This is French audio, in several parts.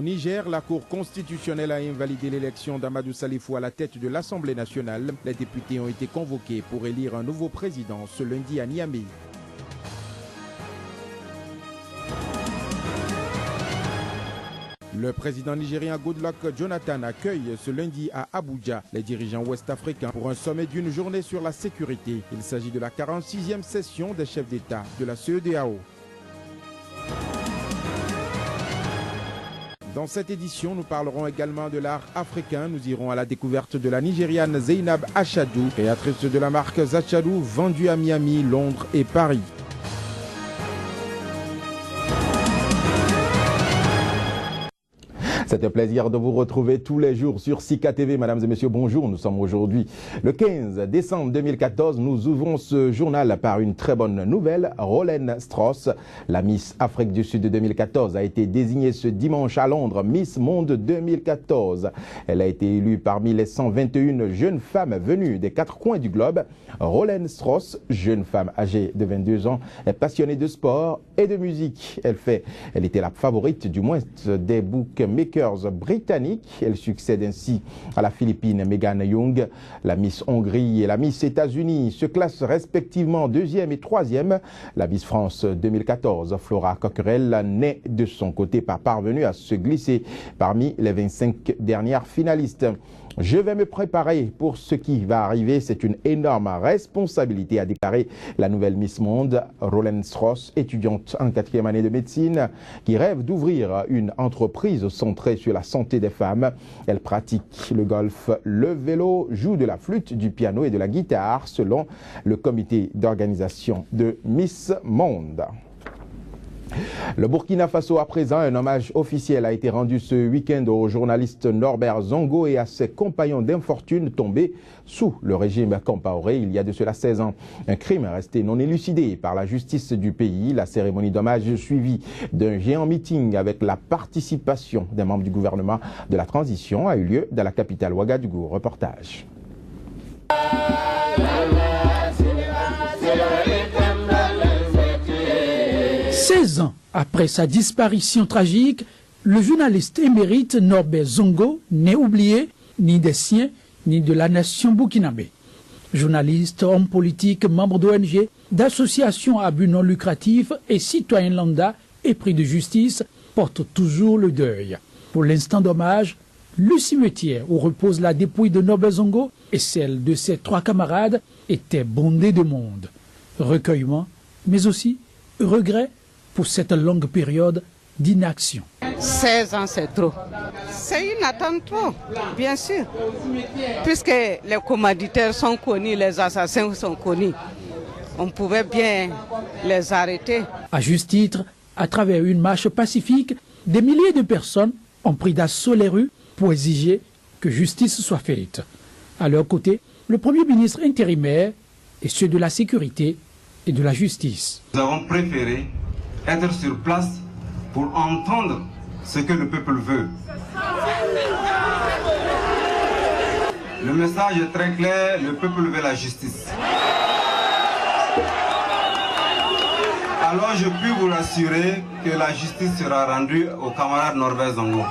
Au Niger, la Cour constitutionnelle a invalidé l'élection d'Amadou Salifou à la tête de l'Assemblée nationale. Les députés ont été convoqués pour élire un nouveau président ce lundi à Niamey. Le président nigérien Goodluck Jonathan accueille ce lundi à Abuja les dirigeants ouest-africains pour un sommet d'une journée sur la sécurité. Il s'agit de la 46e session des chefs d'État de la CEDEAO. Dans cette édition, nous parlerons également de l'art africain. Nous irons à la découverte de la Nigériane Zainab Achadou, créatrice de la marque Zachadou, vendue à Miami, Londres et Paris. C'est un plaisir de vous retrouver tous les jours sur Sika TV. Mesdames et messieurs, bonjour. Nous sommes aujourd'hui le 15 décembre 2014. Nous ouvrons ce journal par une très bonne nouvelle. Rolene Strauss, la Miss Afrique du Sud de 2014, a été désignée ce dimanche à Londres Miss Monde 2014. Elle a été élue parmi les 121 jeunes femmes venues des 4 coins du globe. Rolene Strauss, jeune femme âgée de 22 ans, est passionnée de sport et de musique. Elle était la favorite du moins des bookmakers britannique. Elle succède ainsi à la Philippine Megan Young. La Miss Hongrie et la Miss États-Unis se classent respectivement 2e et 3e. La Miss France 2014, Flora Coquerel, n'est de son côté pas parvenue à se glisser parmi les 25 dernières finalistes. Je vais me préparer pour ce qui va arriver. C'est une énorme responsabilité, a déclaré la nouvelle Miss Monde, Rolene Strauss, étudiante en 4e année de médecine, qui rêve d'ouvrir une entreprise centrée sur la santé des femmes. Elle pratique le golf, le vélo, joue de la flûte, du piano et de la guitare, selon le comité d'organisation de Miss Monde. Le Burkina Faso, à présent, un hommage officiel a été rendu ce week-end au journaliste Norbert Zongo et à ses compagnons d'infortune tombés sous le régime Compaoré il y a de cela 16 ans. Un crime resté non élucidé par la justice du pays. La cérémonie d'hommage suivie d'un géant meeting avec la participation des membres du gouvernement de la transition a eu lieu dans la capitale Ouagadougou. Reportage. 16 ans après sa disparition tragique, le journaliste émérite Norbert Zongo n'est oublié ni des siens ni de la nation burkinabé. Journaliste, homme politique, membre d'ONG, d'associations à but non lucratif et citoyen lambda épris de justice, porte toujours le deuil. Pour l'instant d'hommage, le cimetière où repose la dépouille de Norbert Zongo et celle de ses 3 camarades était bondé de monde. Recueillement, mais aussi regret pour cette longue période d'inaction. 16 ans, c'est trop. C'est une attente trop, bien sûr. Puisque les commanditaires sont connus, les assassins sont connus, on pouvait bien les arrêter. À juste titre, à travers une marche pacifique, des milliers de personnes ont pris d'assaut les rues pour exiger que justice soit faite. À leur côté, le Premier ministre intérimaire et ceux de la sécurité et de la justice. Nous avons préféré être sur place pour entendre ce que le peuple veut. Le message est très clair, le peuple veut la justice. Alors je puis vous rassurer que la justice sera rendue au camarade Norbert Zongo.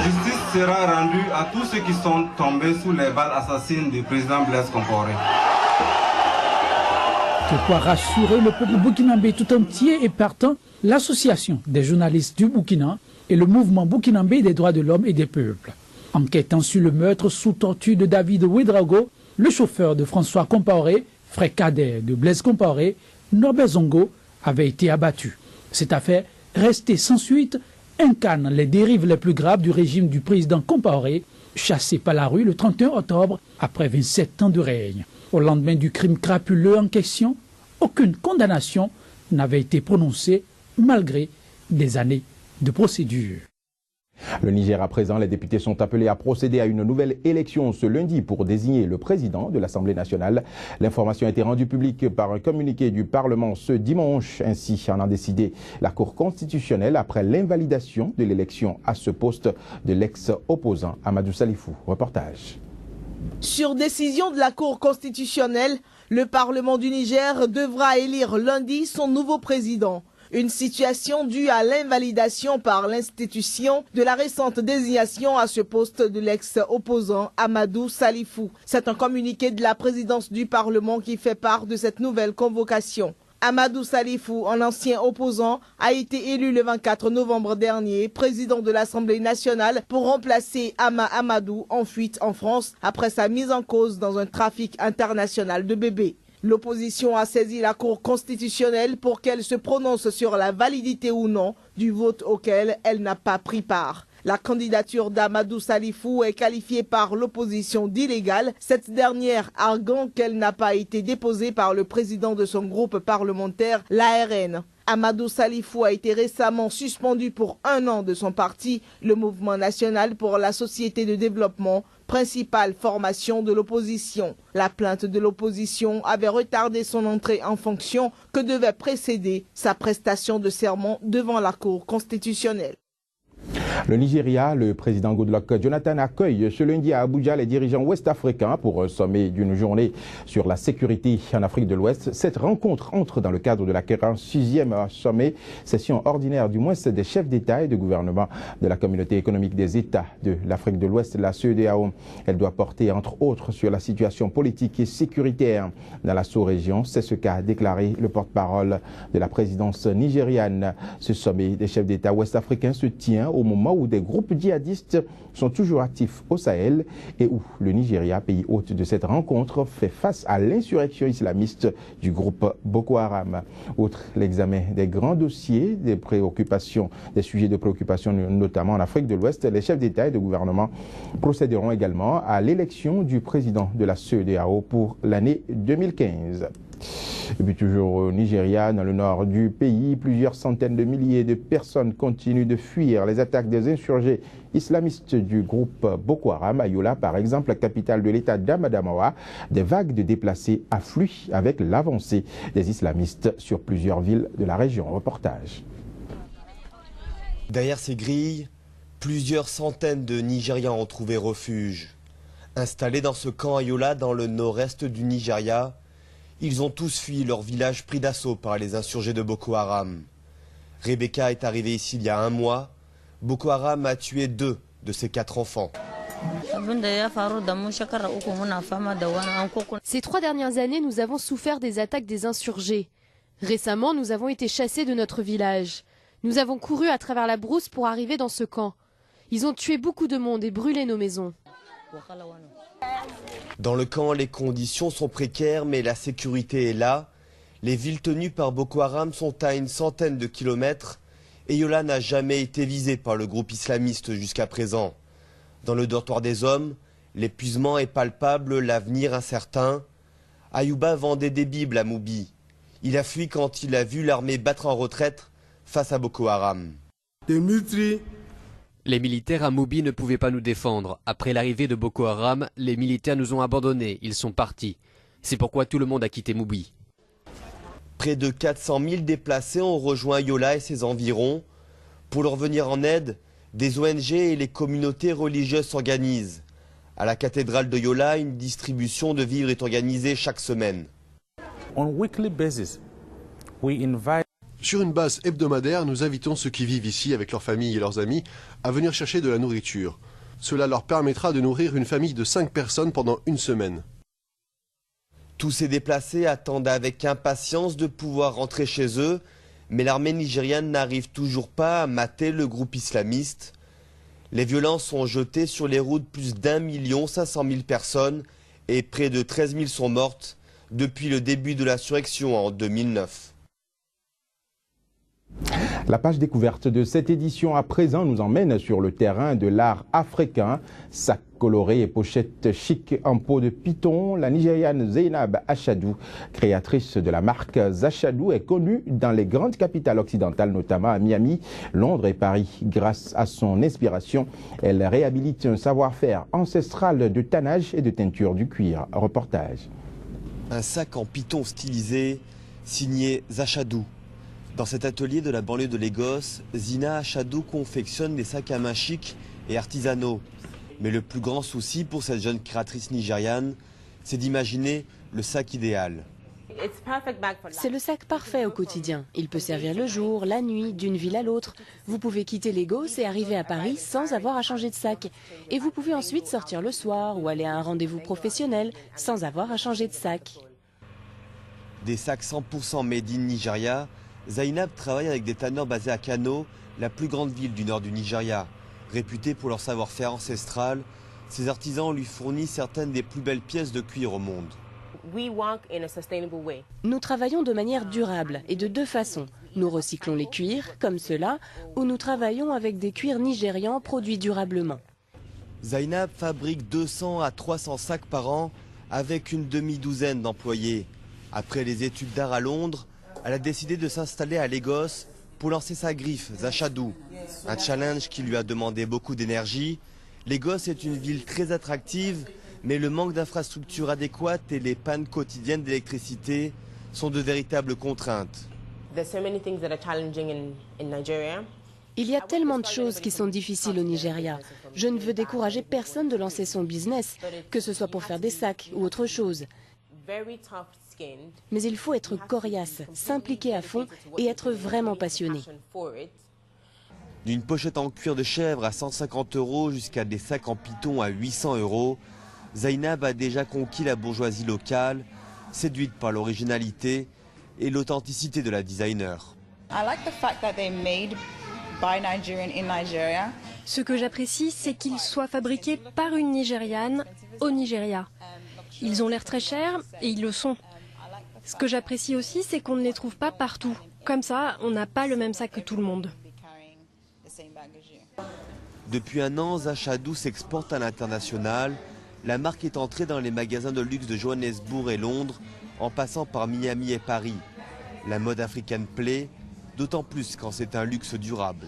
Justice sera rendue à tous ceux qui sont tombés sous les balles assassines du président Blaise Compaoré. De quoi rassurer le peuple burkinabé tout entier et partant, l'association des journalistes du Burkina et le mouvement burkinabé des droits de l'homme et des peuples. Enquêtant sur le meurtre sous torture de David Ouedraogo, le chauffeur de François Compaoré, frère cadet de Blaise Compaoré, Norbert Zongo avait été abattu. Cette affaire, restée sans suite, incarne les dérives les plus graves du régime du président Compaoré, chassé par la rue le 31 octobre après 27 ans de règne. Au lendemain du crime crapuleux en question, aucune condamnation n'avait été prononcée malgré des années de procédure. Le Niger à présent, les députés sont appelés à procéder à une nouvelle élection ce lundi pour désigner le président de l'Assemblée nationale. L'information a été rendue publique par un communiqué du Parlement ce dimanche. Ainsi en a décidé la Cour constitutionnelle après l'invalidation de l'élection à ce poste de l'ex-opposant Amadou Salifou. Reportage. Sur décision de la Cour constitutionnelle, le Parlement du Niger devra élire lundi son nouveau président. Une situation due à l'invalidation par l'institution de la récente désignation à ce poste de l'ex-opposant Amadou Salifou. C'est un communiqué de la présidence du Parlement qui fait part de cette nouvelle convocation. Amadou Salifou, un ancien opposant, a été élu le 24 novembre dernier président de l'Assemblée nationale pour remplacer Ama Amadou en fuite en France après sa mise en cause dans un trafic international de bébés. L'opposition a saisi la Cour constitutionnelle pour qu'elle se prononce sur la validité ou non du vote auquel elle n'a pas pris part. La candidature d'Amadou Salifou est qualifiée par l'opposition d'illégale, cette dernière arguant qu'elle n'a pas été déposée par le président de son groupe parlementaire, l'ARN. Amadou Salifou a été récemment suspendu pour 1 an de son parti, le Mouvement national pour la société de développement, principale formation de l'opposition. La plainte de l'opposition avait retardé son entrée en fonction que devait précéder sa prestation de serment devant la Cour constitutionnelle. Le Nigeria, le président Goodluck Jonathan accueille ce lundi à Abuja les dirigeants ouest-africains pour un sommet d'une journée sur la sécurité en Afrique de l'Ouest. Cette rencontre entre dans le cadre de la 46e sommet, session ordinaire du moins des chefs d'État et de gouvernement de la communauté économique des États de l'Afrique de l'Ouest, la CEDEAO. Elle doit porter entre autres sur la situation politique et sécuritaire dans la sous-région. C'est ce qu'a déclaré le porte-parole de la présidence nigériane. Ce sommet des chefs d'État ouest-africains se tient au moment où des groupes djihadistes sont toujours actifs au Sahel et où le Nigeria, pays hôte de cette rencontre, fait face à l'insurrection islamiste du groupe Boko Haram. Outre l'examen des grands dossiers, des sujets de préoccupation, notamment en Afrique de l'Ouest, les chefs d'État et de gouvernement procéderont également à l'élection du président de la CEDEAO pour l'année 2015. Et puis toujours au Nigeria, dans le nord du pays, plusieurs centaines de milliers de personnes continuent de fuir les attaques des insurgés islamistes du groupe Boko Haram. À Yola, par exemple, la capitale de l'État d'Adamawa, des vagues de déplacés affluent avec l'avancée des islamistes sur plusieurs villes de la région. Reportage. Derrière ces grilles, plusieurs centaines de Nigérians ont trouvé refuge. Installés dans ce camp à Yola, dans le nord-est du Nigeria, ils ont tous fui leur village pris d'assaut par les insurgés de Boko Haram. Rebecca est arrivée ici il y a 1 mois. Boko Haram a tué 2 de ses 4 enfants. Ces 3 dernières années, nous avons souffert des attaques des insurgés. Récemment, nous avons été chassés de notre village. Nous avons couru à travers la brousse pour arriver dans ce camp. Ils ont tué beaucoup de monde et brûlé nos maisons. Dans le camp, les conditions sont précaires, mais la sécurité est là. Les villes tenues par Boko Haram sont à une centaine de kilomètres et Yola n'a jamais été visée par le groupe islamiste jusqu'à présent. Dans le dortoir des hommes, l'épuisement est palpable, l'avenir incertain. Ayouba vendait des bibles à Moubi. Il a fui quand il a vu l'armée battre en retraite face à Boko Haram. Les militaires à Moubi ne pouvaient pas nous défendre. Après l'arrivée de Boko Haram, les militaires nous ont abandonnés. Ils sont partis. C'est pourquoi tout le monde a quitté Moubi. Près de 400 000 déplacés ont rejoint Yola et ses environs. Pour leur venir en aide, des ONG et les communautés religieuses s'organisent. À la cathédrale de Yola, une distribution de vivres est organisée chaque semaine. Sur une base hebdomadaire, nous invitons ceux qui vivent ici avec leurs familles et leurs amis à venir chercher de la nourriture. Cela leur permettra de nourrir une famille de 5 personnes pendant 1 semaine. Tous ces déplacés attendent avec impatience de pouvoir rentrer chez eux, mais l'armée nigériane n'arrive toujours pas à mater le groupe islamiste. Les violences ont jeté sur les routes plus d'1 500 000 personnes et près de 13 000 sont mortes depuis le début de l'insurrection en 2009. La page découverte de cette édition à présent nous emmène sur le terrain de l'art africain. Sac coloré et pochette chic en peau de python, la Nigériane Zainab Achadou, créatrice de la marque Zachadou, est connue dans les grandes capitales occidentales, notamment à Miami, Londres et Paris. Grâce à son inspiration, elle réhabilite un savoir-faire ancestral de tannage et de teinture du cuir. Reportage. Un sac en python stylisé, signé Zachadou. Dans cet atelier de la banlieue de Lagos, Zina Achadou confectionne des sacs à main chics et artisanaux. Mais le plus grand souci pour cette jeune créatrice nigériane, c'est d'imaginer le sac idéal. C'est le sac parfait au quotidien. Il peut servir le jour, la nuit, d'une ville à l'autre. Vous pouvez quitter Lagos et arriver à Paris sans avoir à changer de sac. Et vous pouvez ensuite sortir le soir ou aller à un rendez-vous professionnel sans avoir à changer de sac. Des sacs 100% made in Nigeria, Zainab travaille avec des tanneurs basés à Kano, la plus grande ville du nord du Nigeria. Réputée pour leur savoir-faire ancestral, ces artisans lui fournissent certaines des plus belles pièces de cuir au monde. Nous travaillons de manière durable et de deux façons. Nous recyclons les cuirs, comme cela, ou nous travaillons avec des cuirs nigérians produits durablement. Zainab fabrique 200 à 300 sacs par an avec une demi-douzaine d'employés. Après les études d'art à Londres, elle a décidé de s'installer à Lagos pour lancer sa griffe, Zachadou. Un challenge qui lui a demandé beaucoup d'énergie. Lagos est une ville très attractive, mais le manque d'infrastructures adéquates et les pannes quotidiennes d'électricité sont de véritables contraintes. Il y a tellement de choses qui sont difficiles au Nigeria. Je ne veux décourager personne de lancer son business, que ce soit pour faire des sacs ou autre chose. Mais il faut être coriace, s'impliquer à fond et être vraiment passionné. D'une pochette en cuir de chèvre à 150 € jusqu'à des sacs en python à 800 €, Zainab a déjà conquis la bourgeoisie locale, séduite par l'originalité et l'authenticité de la designer. Ce que j'apprécie, c'est qu'ils soient fabriqués par une Nigériane au Nigeria. Ils ont l'air très chers et ils le sont. Ce que j'apprécie aussi, c'est qu'on ne les trouve pas partout. Comme ça, on n'a pas le même sac que tout le monde. Depuis un an, Zachadou s'exporte à l'international. La marque est entrée dans les magasins de luxe de Johannesburg et Londres, en passant par Miami et Paris. La mode africaine plaît, d'autant plus quand c'est un luxe durable.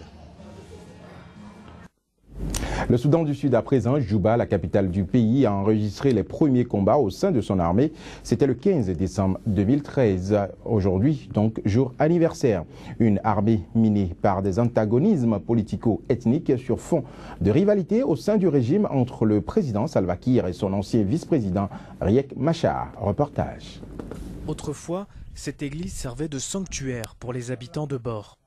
Le Soudan du Sud à présent, Djouba, la capitale du pays, a enregistré les premiers combats au sein de son armée. C'était le 15 décembre 2013. Aujourd'hui, donc, jour anniversaire. Une armée minée par des antagonismes politico-ethniques sur fond de rivalité au sein du régime entre le président Salva Kiir et son ancien vice-président Riek Machar. Reportage. Autrefois, cette église servait de sanctuaire pour les habitants de Bor.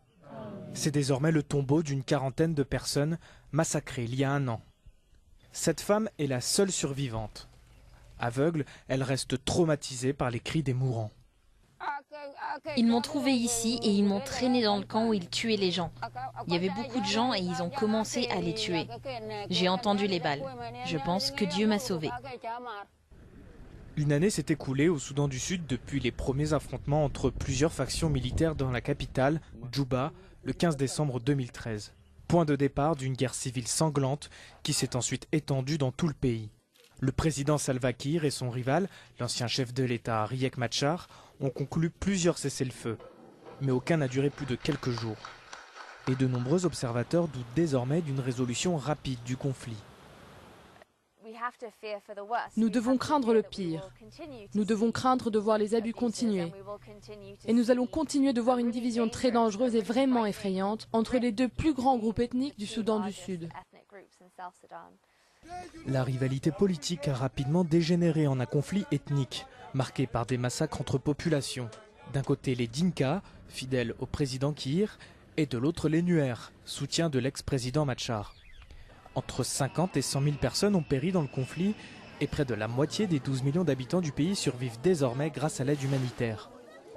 C'est désormais le tombeau d'une quarantaine de personnes massacrées il y a un an. Cette femme est la seule survivante. Aveugle, elle reste traumatisée par les cris des mourants. Ils m'ont trouvé ici et ils m'ont traîné dans le camp où ils tuaient les gens. Il y avait beaucoup de gens et ils ont commencé à les tuer. J'ai entendu les balles. Je pense que Dieu m'a sauvée. Une année s'est écoulée au Soudan du Sud depuis les premiers affrontements entre plusieurs factions militaires dans la capitale, Djouba, le 15 décembre 2013. Point de départ d'une guerre civile sanglante qui s'est ensuite étendue dans tout le pays. Le président Salva Kiir et son rival, l'ancien chef de l'État Riek Machar, ont conclu plusieurs cessez-le-feu. Mais aucun n'a duré plus de quelques jours. Et de nombreux observateurs doutent désormais d'une résolution rapide du conflit. Nous devons craindre le pire. Nous devons craindre de voir les abus continuer. Et nous allons continuer de voir une division très dangereuse et vraiment effrayante entre les deux plus grands groupes ethniques du Soudan du Sud. La rivalité politique a rapidement dégénéré en un conflit ethnique, marqué par des massacres entre populations. D'un côté les Dinka, fidèles au président Kiir, et de l'autre les Nuer, soutien de l'ex-président Machar. Entre 50 et 100 000 personnes ont péri dans le conflit et près de la moitié des 12 millions d'habitants du pays survivent désormais grâce à l'aide humanitaire.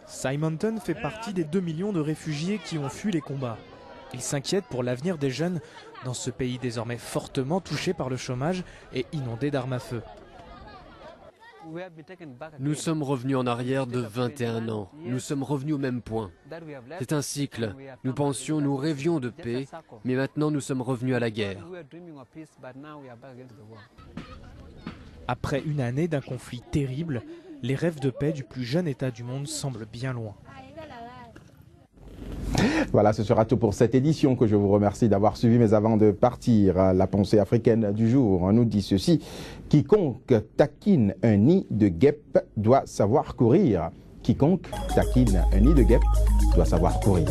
Simonton fait partie des 2 millions de réfugiés qui ont fui les combats. Il s'inquiète pour l'avenir des jeunes dans ce pays désormais fortement touché par le chômage et inondé d'armes à feu. Nous sommes revenus en arrière de 21 ans. Nous sommes revenus au même point. C'est un cycle. Nous pensions, nous rêvions de paix, mais maintenant nous sommes revenus à la guerre. Après une année d'un conflit terrible, les rêves de paix du plus jeune État du monde semblent bien loin. Voilà, ce sera tout pour cette édition que je vous remercie d'avoir suivi. Mais avant de partir, la pensée africaine du jour nous dit ceci. Quiconque taquine un nid de guêpe doit savoir courir. Quiconque taquine un nid de guêpe doit savoir courir.